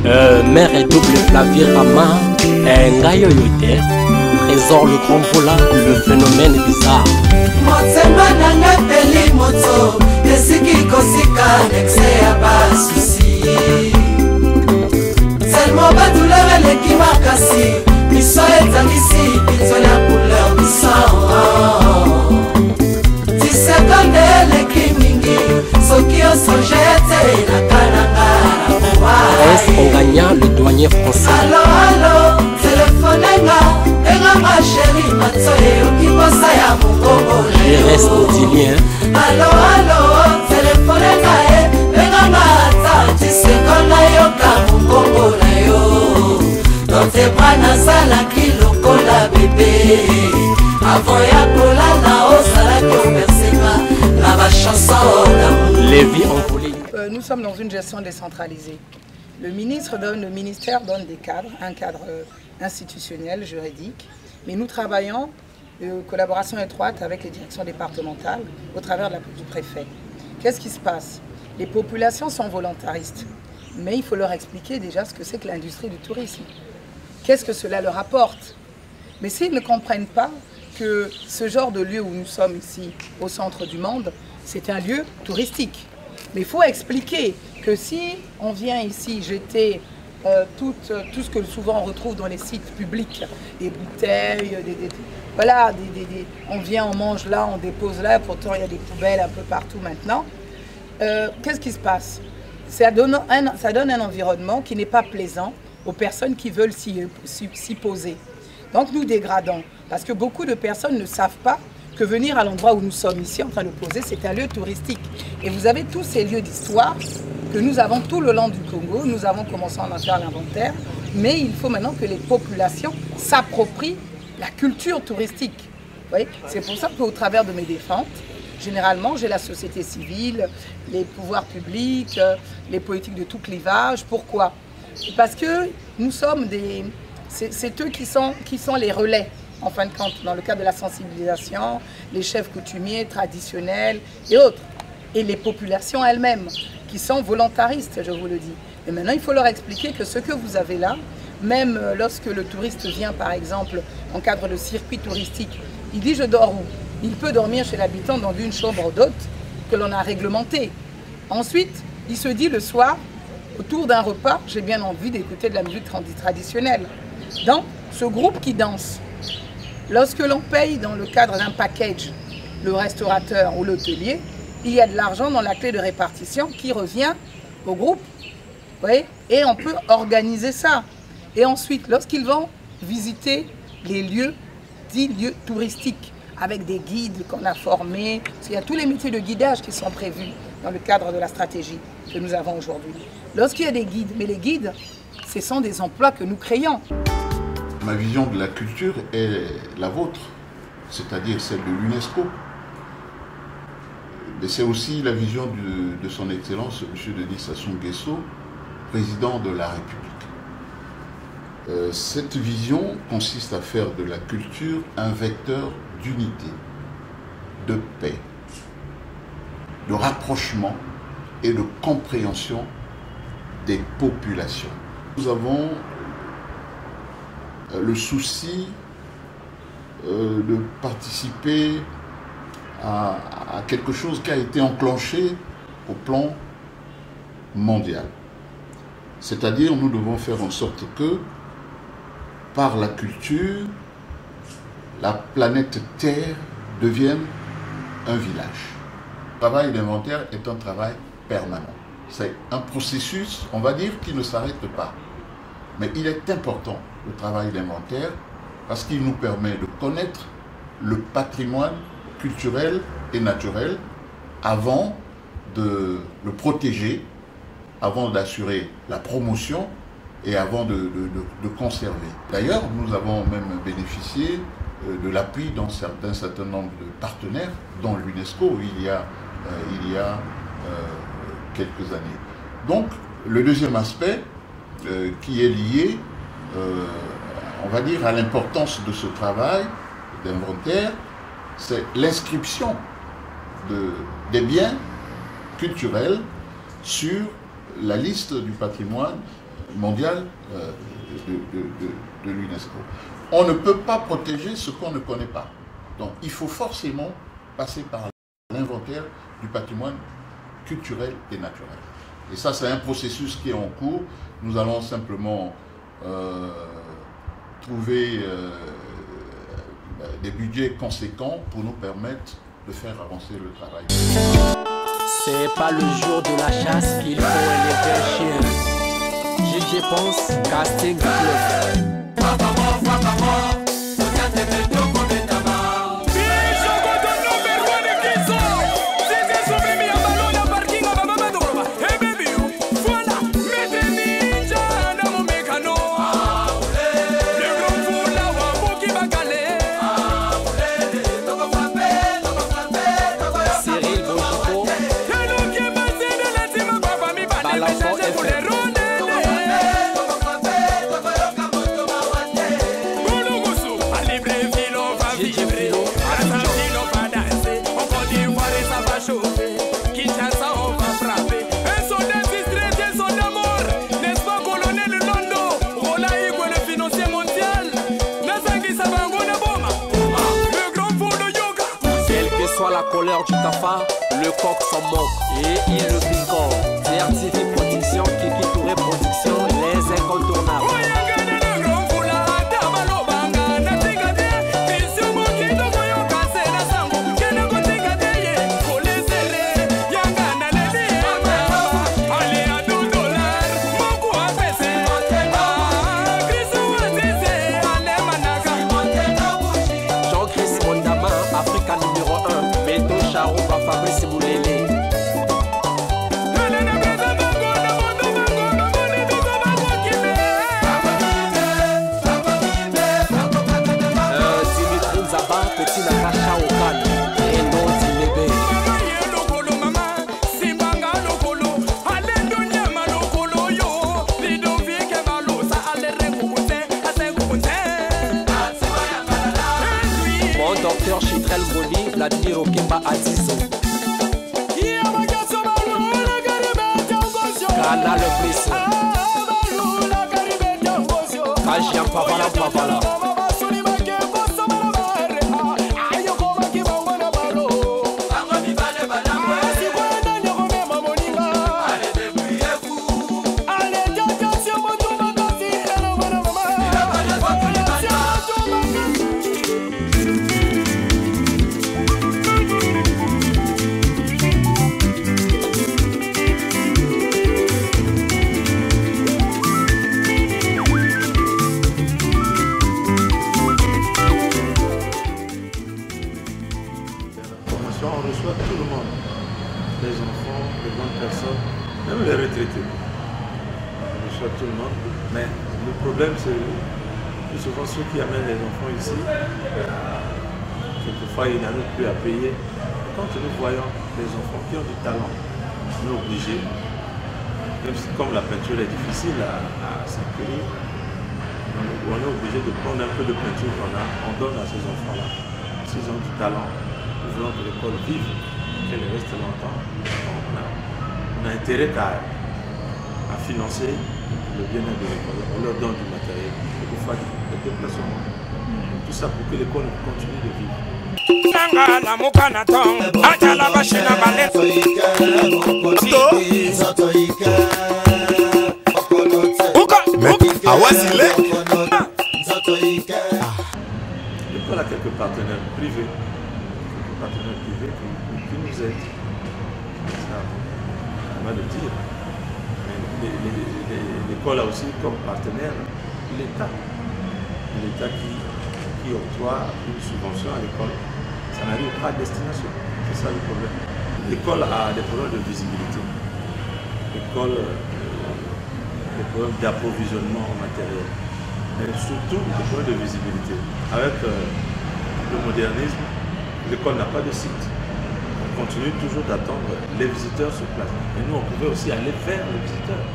Mère et double Flavie Rama, Ngayo Yote, Trésor le grand volant, le phénomène bizarre. Motema nanga peli moto, esiki kosika nexe ya basusi. Seulement ba douleur eleki makasi, biso ezangisi biso ya couleur du sang. 10 secondes eleki mingi, soki osojete na kananga. Est on gagnant le douanier français. Allo, allo, téléphone-nga, ma chérie, ma tsoye, okibosa ya mongongo. Je reste odilien. Allo, allo, téléphone-nga, ma ta, tu sais qu'on a yoka mongongo na yo. Dans tes bras nasala kiloko la bébé. Avant ya kola na osala ki opersenga, na ba chanson d'amour. Les vies envolées. Nous sommes dans une gestion décentralisée. Le ministère donne des cadres, un cadre institutionnel, juridique, mais nous travaillons en collaboration étroite avec les directions départementales au travers du préfet. Qu'est-ce qui se passe? Les populations sont volontaristes, mais il faut leur expliquer déjà ce que c'est que l'industrie du tourisme. Qu'est-ce que cela leur apporte? Mais s'ils ne comprennent pas que ce genre de lieu où nous sommes ici, au centre du monde, c'est un lieu touristique. Mais il faut expliquer que si on vient ici jeter tout ce que souvent on retrouve dans les sites publics, des bouteilles, on vient, on mange là, on dépose là, pourtant il y a des poubelles un peu partout maintenant. Qu'est-ce qui se passe? Ça donne un environnement qui n'est pas plaisant aux personnes qui veulent s'y poser. Donc nous dégradons, parce que beaucoup de personnes ne savent pas que venir à l'endroit où nous sommes ici en train de poser, c'est un lieu touristique. Et vous avez tous ces lieux d'histoire que nous avons tout le long du Congo. Nous avons commencé à en faire l'inventaire, mais il faut maintenant que les populations s'approprient la culture touristique. C'est pour ça qu'au travers de mes défenses, généralement, j'ai la société civile, les pouvoirs publics, les politiques de tout clivage. Pourquoi? Parce que nous sommes c'est eux qui sont les relais, en fin de compte, dans le cadre de la sensibilisation, les chefs coutumiers, traditionnels et autres. Et les populations elles-mêmes, qui sont volontaristes, je vous le dis. Et maintenant, il faut leur expliquer que ce que vous avez là, même lorsque le touriste vient, par exemple, en cadre de circuit touristique, il dit « je dors où ?» Il peut dormir chez l'habitant dans une chambre d'hôte que l'on a réglementée. Ensuite, il se dit le soir, autour d'un repas, j'ai bien envie d'écouter de la musique traditionnelle. Donc, ce groupe qui danse, lorsque l'on paye dans le cadre d'un package, le restaurateur ou l'hôtelier, il y a de l'argent dans la clé de répartition qui revient au groupe. Et on peut organiser ça. Et ensuite, lorsqu'ils vont visiter les lieux, dits lieux touristiques, avec des guides qu'on a formés, parce qu'il y a tous les métiers de guidage qui sont prévus dans le cadre de la stratégie que nous avons aujourd'hui. Lorsqu'il y a des guides, mais les guides, ce sont des emplois que nous créons. Ma vision de la culture est la vôtre, c'est-à-dire celle de l'UNESCO. Mais c'est aussi la vision de son Excellence, M. Denis Sassou Nguesso, président de la République. Cette vision consiste à faire de la culture un vecteur d'unité, de paix, de rapprochement et de compréhension des populations. Nous avons le souci de participer à quelque chose qui a été enclenché au plan mondial. C'est-à-dire, nous devons faire en sorte que, par la culture, la planète Terre devienne un village. Le travail d'inventaire est un travail permanent. C'est un processus, on va dire, qui ne s'arrête pas. Mais il est important, le travail d'inventaire, parce qu'il nous permet de connaître le patrimoine culturel et naturel avant de le protéger, avant d'assurer la promotion et avant de conserver. D'ailleurs, nous avons même bénéficié de l'appui d'un certain nombre de partenaires, dont l'UNESCO, il y a quelques années. Donc, le deuxième aspect qui est lié, on va dire, à l'importance de ce travail d'inventaire, c'est l'inscription des biens culturels sur la liste du patrimoine mondial de l'UNESCO. On ne peut pas protéger ce qu'on ne connaît pas. Donc il faut forcément passer par l'inventaire du patrimoine culturel et naturel. Et ça, c'est un processus qui est en cours. Nous allons simplement trouver des budgets conséquents pour nous permettre de faire avancer le travail. C'est pas le jour de la chasse qu'il faut élever un chien. J'y pense, casting club. La colère du cafard, le coq s'en moque et il le picore. Certifié production, Kiki Touré production, les incontournables. Fabrice Moulélé. Dimitri Nzaba, Petit Nakacha Okane, et non Timébé. Mon docteur Chitrel Moli, Vladimir Okemba Azizo. Kana le Brice Kajian Pavala Pavala. On reçoit tout le monde, les enfants, les bonnes personnes, même les retraités. On reçoit tout le monde. Mais le problème, c'est que souvent ceux qui amènent les enfants ici, quelquefois ils n'arrivent plus à payer. Quand nous voyons les enfants qui ont du talent, on est obligé, même si comme la peinture est difficile à s'acquérir, on est obligé de prendre un peu de peinture qu'on a, on donne à ces enfants-là. S'ils ont du talent, nous voulons que l'école vive, qu'elle reste longtemps. On a intérêt à financer le bien-être de l'école. On leur donne du matériel, quelquefois des déplacements. Tout ça pour que l'école continue de vivre. L'école a quelques partenaires privés. Qui nous aident. Ça, on va le dire. L'école a aussi comme partenaire l'État. L'État qui octroie une subvention à l'école. Ça n'arrive pas à destination. C'est ça le problème. L'école a des problèmes de visibilité. L'école a des problèmes d'approvisionnement en matériel. Mais surtout des problèmes de visibilité. Avec le modernisme, l'école n'a pas de site. On continue toujours d'attendre les visiteurs sur place. Et nous, on pouvait aussi aller vers les visiteurs.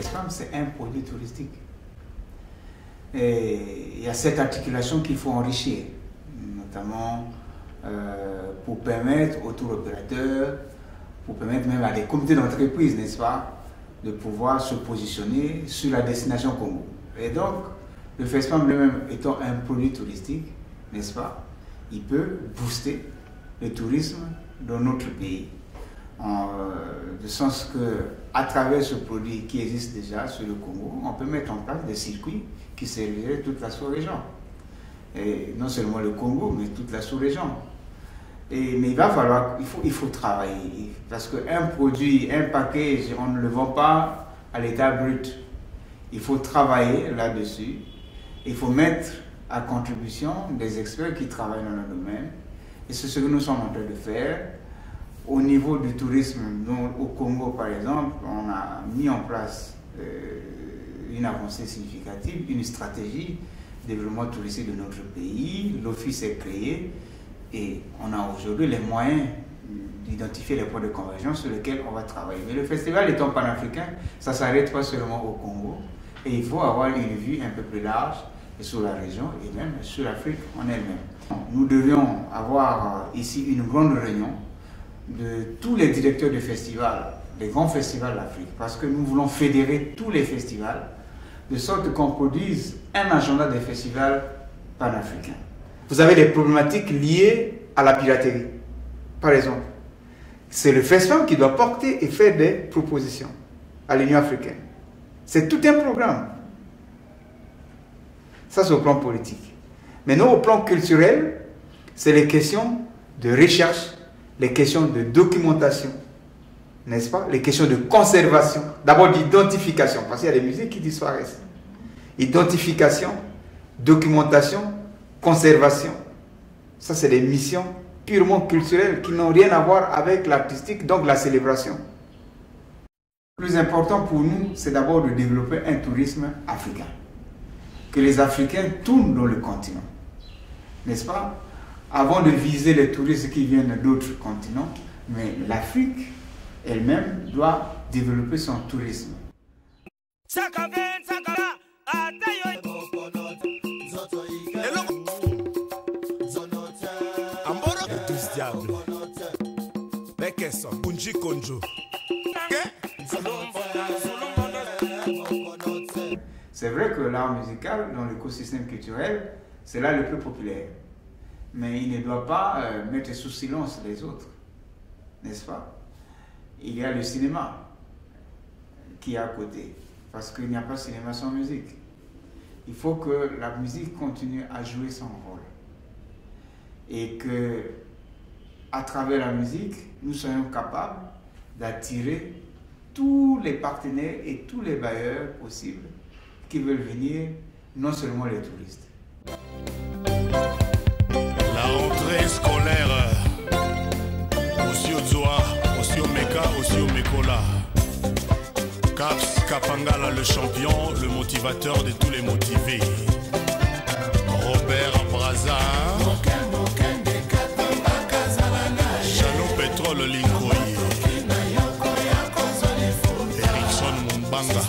FESPAM, c'est un produit touristique. Et il y a cette articulation qu'il faut enrichir, notamment pour permettre aux tour opérateurs, pour permettre même à des comités d'entreprise, n'est-ce pas, de pouvoir se positionner sur la destination Congo. Et donc, le FESPAM lui-même étant un produit touristique, n'est-ce pas, il peut booster le tourisme dans notre pays. De sens que, à travers ce produit qui existe déjà sur le Congo, on peut mettre en place des circuits qui serviraient toute la sous-région. Et non seulement le Congo, mais toute la sous-région. Mais il va falloir, il faut travailler. Parce qu'un produit, un package, on ne le vend pas à l'état brut. Il faut travailler là-dessus. Il faut mettre à contribution des experts qui travaillent dans le domaine. Et c'est ce que nous sommes en train de faire. Au niveau du tourisme, au Congo par exemple, on a mis en place une avancée significative, une stratégie de développement touristique de notre pays. L'office est créé et on a aujourd'hui les moyens d'identifier les points de convergence sur lesquels on va travailler. Mais le festival étant panafricain, ça ne s'arrête pas seulement au Congo et il faut avoir une vue un peu plus large sur la région et même sur l'Afrique en elle-même. Nous devions avoir ici une grande réunion de tous les directeurs de festivals, des grands festivals d'Afrique, parce que nous voulons fédérer tous les festivals, de sorte qu'on produise un agenda des festivals panafricains. Vous avez des problématiques liées à la piraterie, par exemple. C'est le FESPAM qui doit porter et faire des propositions à l'Union africaine. C'est tout un programme. Ça, c'est au plan politique. Maintenant, au plan culturel, c'est les questions de recherche, les questions de documentation, n'est-ce pas? Les questions de conservation, d'abord d'identification, parce qu'il y a des musiques qui disparaissent. Identification, documentation, conservation. Ça, c'est des missions purement culturelles qui n'ont rien à voir avec l'artistique, donc la célébration. Le plus important pour nous, c'est d'abord de développer un tourisme africain. Que les Africains tournent dans le continent, n'est-ce pas? Avant de viser les touristes qui viennent d'autres continents, mais l'Afrique elle-même doit développer son tourisme. C'est vrai que l'art musical, dans l'écosystème culturel, c'est là le plus populaire. Mais il ne doit pas mettre sous silence les autres, n'est-ce pas? Il y a le cinéma qui est à côté, parce qu'il n'y a pas de cinéma sans musique. Il faut que la musique continue à jouer son rôle. Et que, à travers la musique, nous soyons capables d'attirer tous les partenaires et tous les bailleurs possibles qui veulent venir, non seulement les touristes. La rentrée scolaire, aussi au Zoa, aussi au Meka, aussi au Mekola. Caps Kapangala, le champion, le motivateur de tous les motivés. Robert Braza, Jalou Pétrole Linkoyi, Erickson Mumbanga.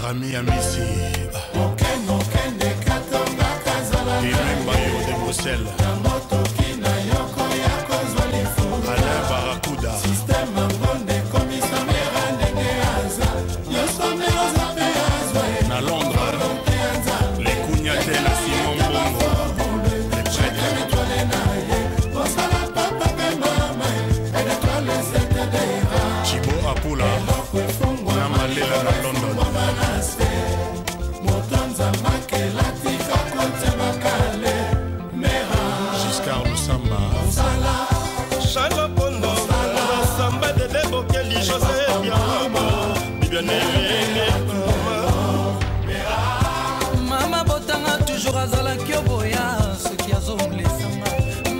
Rami Amissi, Imembayo de Bruxelles, Alain Barracuda, na Londres, les Kougnatels, Simon Bongo, les Tchèques, Chibo Apula, na Malela na London. Mama botanga toujours azalaki oboya soki azomlesanga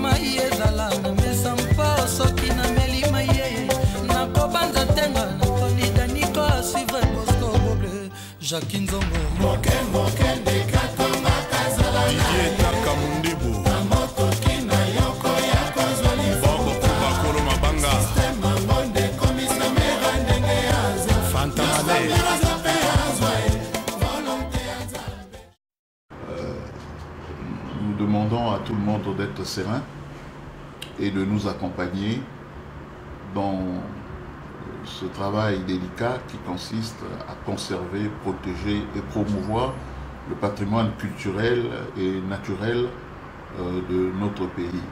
mai ezala na mesa mpa soki nameli maye nakobanza tenga nakolida niko asuivre Bosco Boble Jacques Nzongo moke ndekatonga kazala Didier Taka Mundibu amotoki na yoko ya kozwali Bobo Kubakolo Mabanga Sistema monde komisa mera ndenge yaza Fantamale Nous demandons à tout le monde d'être serein et de nous accompagner dans ce travail délicat qui consiste à conserver, protéger et promouvoir le patrimoine culturel et naturel de notre pays.